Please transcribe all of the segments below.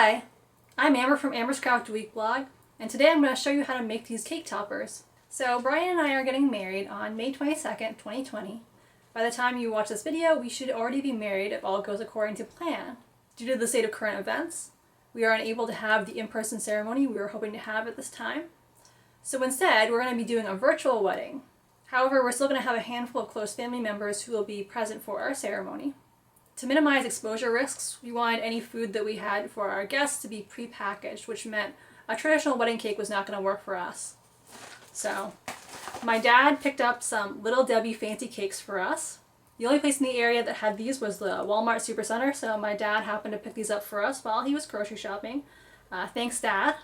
Hi, I'm Amber from Amber's Craft Week blog, and today I'm going to show you how to make these cake toppers. So Brian and I are getting married on May 22nd, 2020. By the time you watch this video, we should already be married if all goes according to plan. Due to the state of current events, we are unable to have the in-person ceremony we were hoping to have at this time. So instead, we're going to be doing a virtual wedding. However, we're still going to have a handful of close family members who will be present for our ceremony. To minimize exposure risks, we wanted any food that we had for our guests to be pre-packaged, which meant a traditional wedding cake was not going to work for us. So, my dad picked up some Little Debbie fancy cakes for us. The only place in the area that had these was the Walmart Supercenter, so my dad happened to pick these up for us while he was grocery shopping. Thanks, Dad.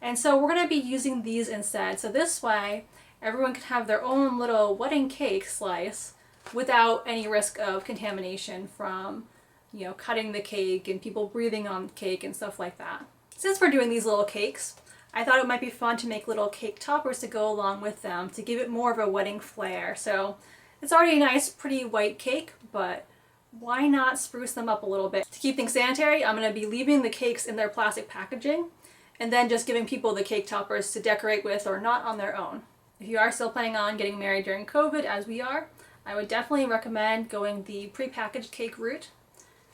And so we're going to be using these instead. So this way, everyone can have their own little wedding cake slice without any risk of contamination from, cutting the cake and people breathing on the cake and stuff like that. Since we're doing these little cakes, I thought it might be fun to make little cake toppers to go along with them to give it more of a wedding flair. So it's already a nice, pretty white cake, but why not spruce them up a little bit? To keep things sanitary, I'm going to be leaving the cakes in their plastic packaging and then just giving people the cake toppers to decorate with or not on their own. If you are still planning on getting married during COVID, as we are, I would definitely recommend going the pre-packaged cake route.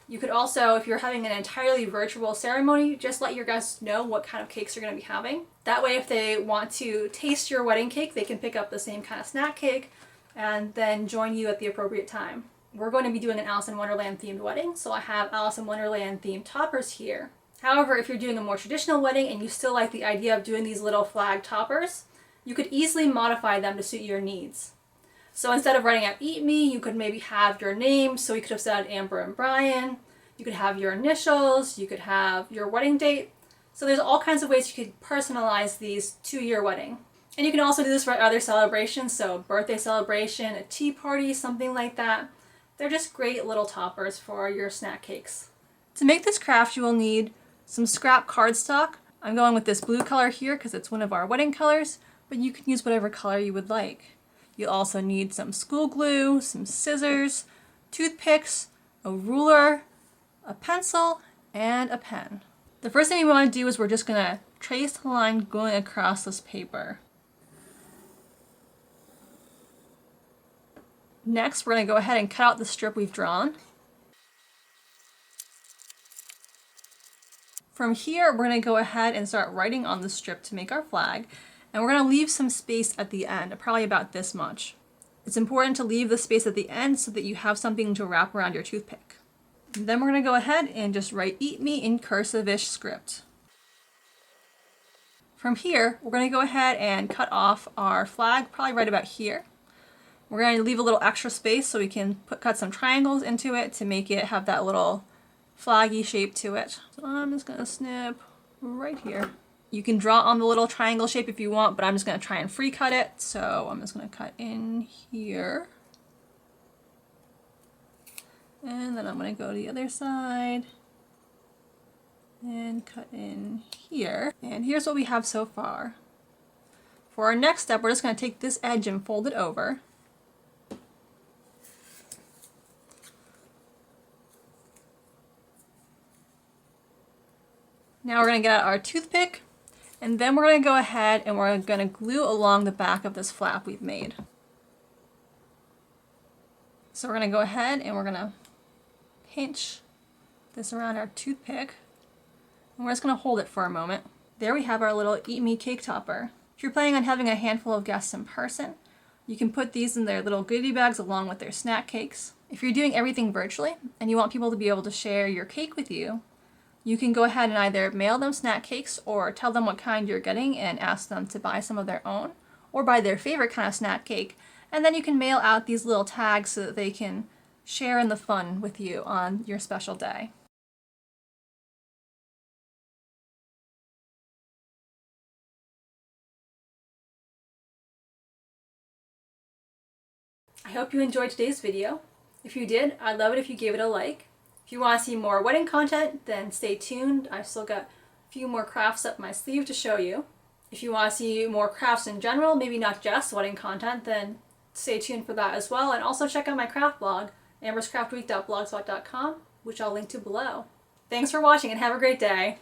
You could also, if you're having an entirely virtual ceremony, just let your guests know what kind of cakes you're going to be having. That way, if they want to taste your wedding cake, they can pick up the same kind of snack cake and then join you at the appropriate time. We're going to be doing an Alice in Wonderland themed wedding, so I have Alice in Wonderland themed toppers here. However, if you're doing a more traditional wedding and you still like the idea of doing these little flag toppers, you could easily modify them to suit your needs. So instead of writing out "Eat Me," you could maybe have your name, so you could have said Amber and Brian. You could have your initials, you could have your wedding date. So there's all kinds of ways you could personalize these to your wedding. And you can also do this for other celebrations, so birthday celebration, a tea party, something like that. They're just great little toppers for your snack cakes. To make this craft, you will need some scrap cardstock. I'm going with this blue color here because it's one of our wedding colors, but you can use whatever color you would like. You'll also need some school glue, some scissors, toothpicks, a ruler, a pencil, and a pen. The first thing we want to do is we're just going to trace the line going across this paper. Next, we're going to go ahead and cut out the strip we've drawn. From here, we're going to go ahead and start writing on the strip to make our flag. And we're going to leave some space at the end, probably about this much. It's important to leave the space at the end so that you have something to wrap around your toothpick. And then we're going to go ahead and just write "Eat Me" in cursive-ish script. From here, we're going to go ahead and cut off our flag, probably right about here. We're going to leave a little extra space so we can cut some triangles into it to make it have that little flaggy shape to it. So I'm just going to snip right here. You can draw on the little triangle shape if you want, but I'm just going to try and free cut it. So I'm just going to cut in here. And then I'm going to go to the other side and cut in here. And here's what we have so far. For our next step, we're just going to take this edge and fold it over. Now we're going to get out our toothpick. And then we're going to go ahead and we're going to glue along the back of this flap we've made. So we're going to go ahead and we're going to pinch this around our toothpick. And we're just going to hold it for a moment. There we have our little "Eat Me" cake topper. If you're planning on having a handful of guests in person, you can put these in their little goodie bags along with their snack cakes. If you're doing everything virtually and you want people to be able to share your cake with you, you can go ahead and either mail them snack cakes or tell them what kind you're getting and ask them to buy some of their own or buy their favorite kind of snack cake. And then you can mail out these little tags so that they can share in the fun with you on your special day. I hope you enjoyed today's video. If you did, I'd love it if you gave it a like. If you want to see more wedding content, then stay tuned. I've still got a few more crafts up my sleeve to show you. If you want to see more crafts in general, maybe not just wedding content, then stay tuned for that as well. And also check out my craft blog, amberscraftweek.blogspot.com, which I'll link to below. Thanks for watching and have a great day.